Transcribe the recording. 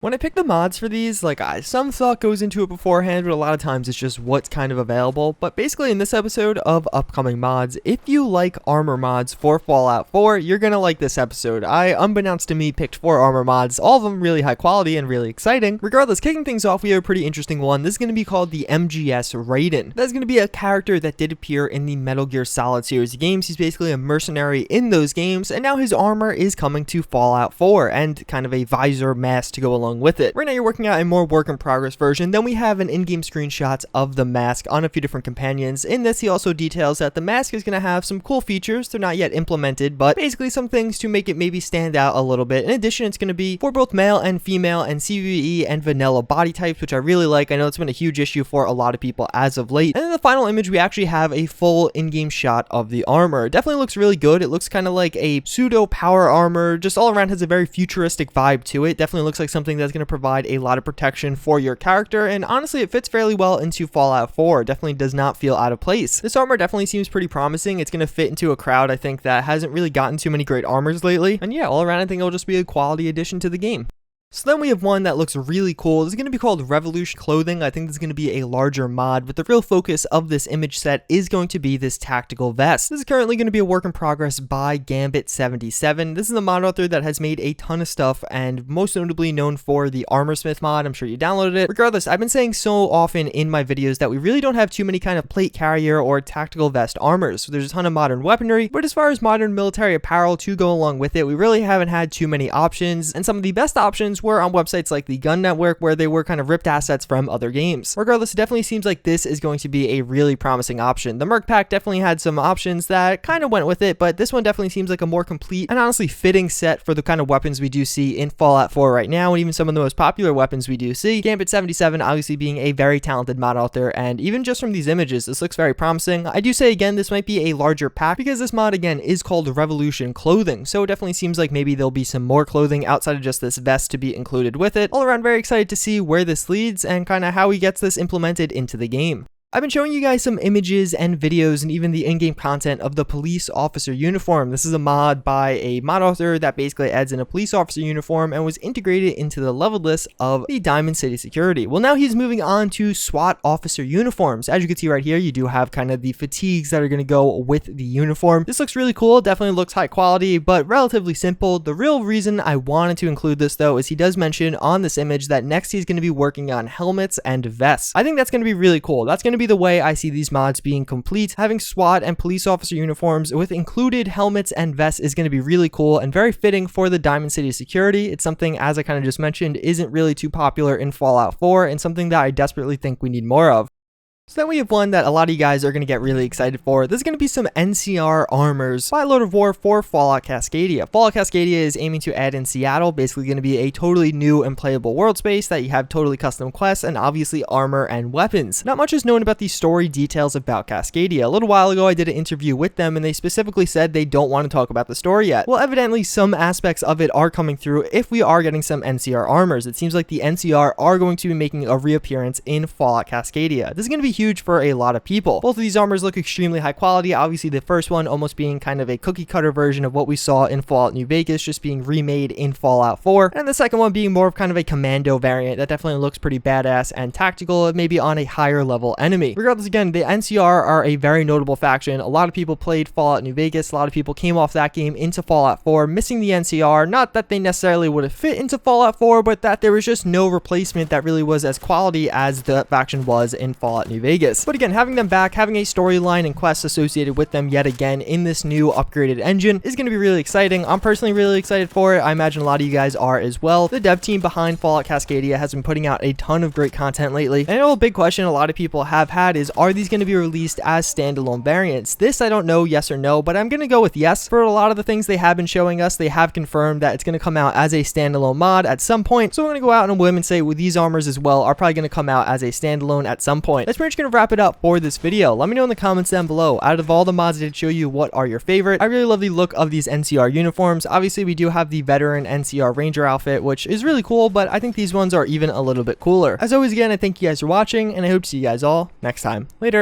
When I pick the mods for these, some thought goes into it beforehand, but a lot of times it's just what's kind of available. But basically in this episode of upcoming mods, if you like armor mods for Fallout 4, you're gonna like this episode. I, unbeknownst to me, picked 4 armor mods, all of them really high quality and really exciting. Regardless, kicking things off, we have a pretty interesting one. This is gonna be called the MGS Raiden. That's gonna be a character that did appear in the Metal Gear Solid series of games. He's basically a mercenary in those games, and now his armor is coming to Fallout 4, and kind of a visor mask to go along with it. Right now you're working out a more work in progress version. Then we have an in-game screenshots of the mask on a few different companions. In this, he also details that the mask is going to have some cool features. They're not yet implemented, but basically some things to make it maybe stand out a little bit. In addition, it's going to be for both male and female and CVE and vanilla body types, which I really like. I know it's been a huge issue for a lot of people as of late. And in the final image, we actually have a full in-game shot of the armor. It definitely looks really good. It looks kind of like a pseudo power armor, just all around has a very futuristic vibe to it. Definitely looks like something that's going to provide a lot of protection for your character, and honestly it fits fairly well into Fallout 4. Definitely does not feel out of place. This armor definitely seems pretty promising. It's going to fit into a crowd I think that hasn't really gotten too many great armors lately, and yeah, all around I think it'll just be a quality addition to the game. So then we have one that looks really cool. This is going to be called Revolution Clothing. I think this is going to be a larger mod, but the real focus of this image set is going to be this tactical vest. This is currently going to be a work in progress by Gambit77. This is a mod author that has made a ton of stuff, and most notably known for the Armorsmith mod. I'm sure you downloaded it. Regardless, I've been saying so often in my videos that we really don't have too many kind of plate carrier or tactical vest armors. So there's a ton of modern weaponry, but as far as modern military apparel to go along with it, we really haven't had too many options, and some of the best options were on websites like the Gun Network, where they were kind of ripped assets from other games. Regardless, it definitely seems like this is going to be a really promising option. The Merc Pack definitely had some options that kind of went with it, but this one definitely seems like a more complete and honestly fitting set for the kind of weapons we do see in Fallout 4 right now, and even some of the most popular weapons we do see. Gambit77 obviously being a very talented mod author, and even just from these images, this looks very promising. I do say again, this might be a larger pack because this mod again is called Revolution Clothing, so it definitely seems like maybe there'll be some more clothing outside of just this vest to be included with it. All around very excited to see where this leads and kind of how he gets this implemented into the game. I've been showing you guys some images and videos and even the in-game content of the police officer uniform. This is a mod by a mod author that basically adds in a police officer uniform and was integrated into the level list of the Diamond City Security. Well, now he's moving on to SWAT officer uniforms. As you can see right here, you do have kind of the fatigues that are going to go with the uniform. This looks really cool, definitely looks high quality, but relatively simple. The real reason I wanted to include this though is he does mention on this image that next he's going to be working on helmets and vests. I think that's going to be really cool. That's going to be the way I see these mods being complete. Having SWAT and police officer uniforms with included helmets and vests is going to be really cool and very fitting for the Diamond City Security. It's something, as I kind of just mentioned, isn't really too popular in Fallout 4 and something that I desperately think we need more of. So then we have one that a lot of you guys are going to get really excited for. This is going to be some NCR Armors by Lord of War for Fallout Cascadia. Fallout Cascadia is aiming to add in Seattle, basically going to be a totally new and playable world space that you have totally custom quests and obviously armor and weapons. Not much is known about the story details about Cascadia. A little while ago I did an interview with them and they specifically said they don't want to talk about the story yet. Well, evidently some aspects of it are coming through if we are getting some NCR Armors. It seems like the NCR are going to be making a reappearance in Fallout Cascadia. This is going to be huge for a lot of people. Both of these armors look extremely high quality. Obviously the first one almost being kind of a cookie cutter version of what we saw in Fallout New Vegas, just being remade in Fallout 4, and the second one being more of kind of a commando variant that definitely looks pretty badass and tactical, maybe on a higher level enemy. Regardless, again, the NCR are a very notable faction. A lot of people played Fallout New Vegas. A lot of people came off that game into Fallout 4 missing the NCR. Not that they necessarily would have fit into Fallout 4, but that there was just no replacement that really was as quality as the faction was in Fallout New Vegas. But again, having them back, having a storyline and quests associated with them yet again in this new upgraded engine is going to be really exciting. I'm personally really excited for it. I imagine a lot of you guys are as well. The dev team behind Fallout Cascadia has been putting out a ton of great content lately. And I know a big question a lot of people have had is, are these going to be released as standalone variants? This I don't know, yes or no, but I'm going to go with yes. For a lot of the things they have been showing us, they have confirmed that it's going to come out as a standalone mod at some point. So we're going to go out on a whim and say, well, these armors as well are probably going to come out as a standalone at some point. That's pretty much going to wrap it up for this video. Let me know in the comments down below, out of all the mods I did show you, what are your favorite? I really love the look of these NCR uniforms. Obviously we do have the veteran NCR Ranger outfit, which is really cool, but I think these ones are even a little bit cooler. As always, again, I thank you guys for watching, and I hope to see you guys all next time. Later.